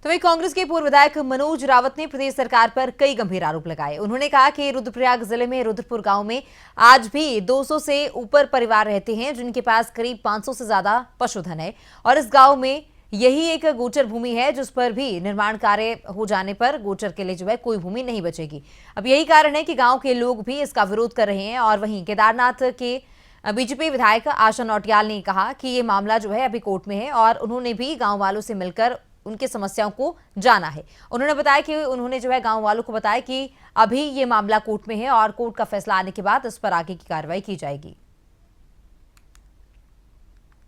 तो वहीं कांग्रेस के पूर्व विधायक मनोज रावत ने प्रदेश सरकार पर कई गंभीर आरोप लगाए। उन्होंने कहा कि रुद्रप्रयाग जिले में रुद्रपुर गांव में आज भी 200 से ऊपर परिवार रहते हैं, जिनके पास करीब 500 से ज्यादा पशुधन है और इस गांव में यही एक गोचर भूमि है जिस पर भी निर्माण कार्य हो जाने पर गोचर के लिए जो है कोई भूमि नहीं बचेगी। अब यही कारण है कि गांव के लोग भी इसका विरोध कर रहे हैं। और वहीं केदारनाथ के बीजेपी विधायक आशा नौटियाल ने कहा कि ये मामला जो है अभी कोर्ट में है और उन्होंने भी गांव वालों से मिलकर उनकी समस्याओं को जाना है। उन्होंने बताया कि उन्होंने जो है गांव वालों को बताया कि अभी ये मामला कोर्ट में है और कोर्ट का फैसला आने के बाद इस पर आगे की कार्रवाई की जाएगी।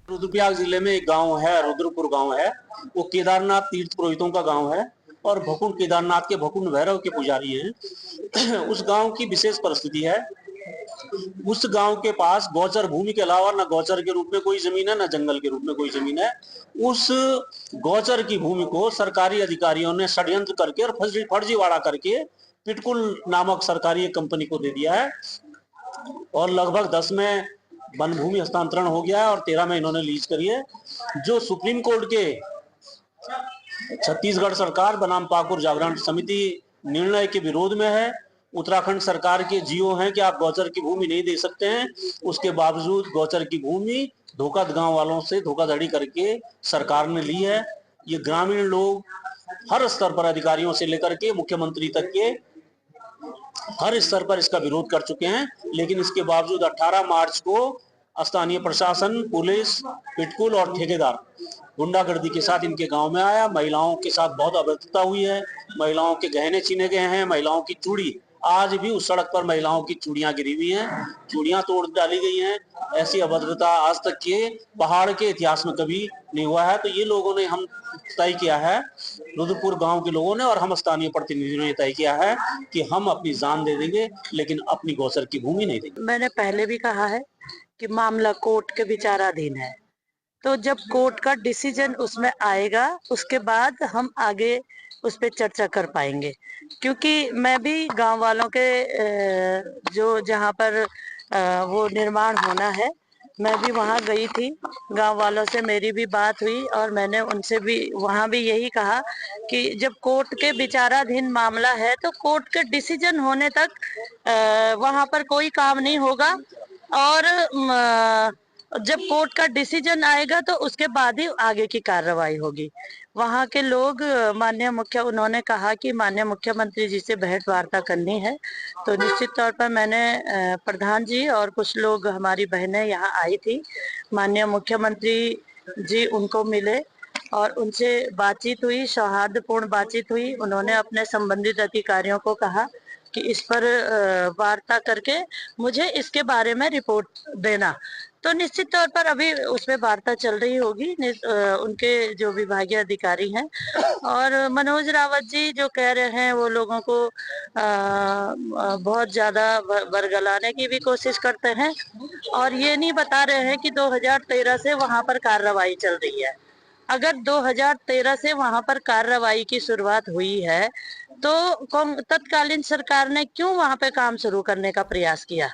रुद्रप्रयाग जिले में एक गांव है, रुद्रपुर गांव है। वो केदारनाथ तीर्थ पुरोहितों का गांव है और भकुंड केदारनाथ के भकुंड भैरव के पुजारी हैं। उस गांव की विशेष परिस्थिति है। उस गांव के पास गौचर भूमि के अलावा न गौचर के रूप में कोई जमीन है, न जंगल के रूप में कोई जमीन है। उस गौचर की भूमि को सरकारी अधिकारियों ने षड्यंत्र करके और फर्जीवाड़ा करके पिटकुल नामक सरकारी कंपनी को दे दिया है और लगभग 10 में वन भूमि हस्तांतरण हो गया है और 13 में इन्होंने लीज करी है। जो सुप्रीम कोर्ट के छत्तीसगढ़ सरकार बनाम पाकुर जागरण समिति निर्णय के विरोध में है। उत्तराखंड सरकार के जीओ हैं कि आप गौचर की भूमि नहीं दे सकते हैं, उसके बावजूद गौचर की भूमि धोखा गांव वालों से धोखाधड़ी करके सरकार ने ली है। ये ग्रामीण लोग हर स्तर पर अधिकारियों से लेकर के मुख्यमंत्री तक के हर स्तर पर इसका विरोध कर चुके हैं, लेकिन इसके बावजूद 18 मार्च को स्थानीय प्रशासन, पुलिस, पिटकुल और ठेकेदार गुंडागर्दी के साथ इनके गांव में आया। महिलाओं के साथ बहुत अभद्रता हुई है, महिलाओं के गहने छीने गए हैं, महिलाओं की चूड़ी, आज भी उस सड़क पर महिलाओं की चूड़ियां गिरी हुई हैं, चूड़ियां तोड़ डाली गई हैं। ऐसी अभद्रता आज तक के पहाड़ के इतिहास में कभी नहीं हुआ है। तो ये लोगों ने हम तय किया है, रुद्रपुर गांव के लोगों ने और हम स्थानीय प्रतिनिधियों ने तय किया है कि हम अपनी जान दे देंगे लेकिन अपनी गौचर की भूमि नहीं देंगे। मैंने पहले भी कहा है कि मामला कोर्ट के विचाराधीन है, तो जब कोर्ट का डिसीजन उसमें आएगा उसके बाद हम आगे उस पर चर्चा कर पाएंगे। क्योंकि मैं भी गांव वालों के जो जहां पर वो निर्माण होना है, मैं भी वहां गई थी, गांव वालों से मेरी भी बात हुई और मैंने उनसे भी वहां भी यही कहा कि जब कोर्ट के विचाराधीन मामला है तो कोर्ट के डिसीजन होने तक वहां पर कोई काम नहीं होगा और जब कोर्ट का डिसीजन आएगा तो उसके बाद ही आगे की कार्रवाई होगी। वहाँ के लोग उन्होंने कहा कि माननीय मुख्यमंत्री जी से भेंट वार्ता करनी है, तो निश्चित तौर पर मैंने प्रधान जी और कुछ लोग, हमारी बहनें यहाँ आई थी, माननीय मुख्यमंत्री जी उनको मिले और उनसे बातचीत हुई, सौहार्दपूर्ण बातचीत हुई। उन्होंने अपने संबंधित अधिकारियों को कहा कि इस पर वार्ता करके मुझे इसके बारे में रिपोर्ट देना। तो निश्चित तौर पर अभी उसमें वार्ता चल रही होगी उनके जो विभागीय अधिकारी हैं। और मनोज रावत जी जो कह रहे हैं वो लोगों को बहुत ज्यादा बरगलाने की भी कोशिश करते हैं और ये नहीं बता रहे हैं कि 2013 से वहां पर कार्रवाई चल रही है। अगर 2013 से वहां पर कार्रवाई की शुरुआत हुई है तो तत्कालीन सरकार ने क्यों वहां पे काम शुरू करने का प्रयास किया?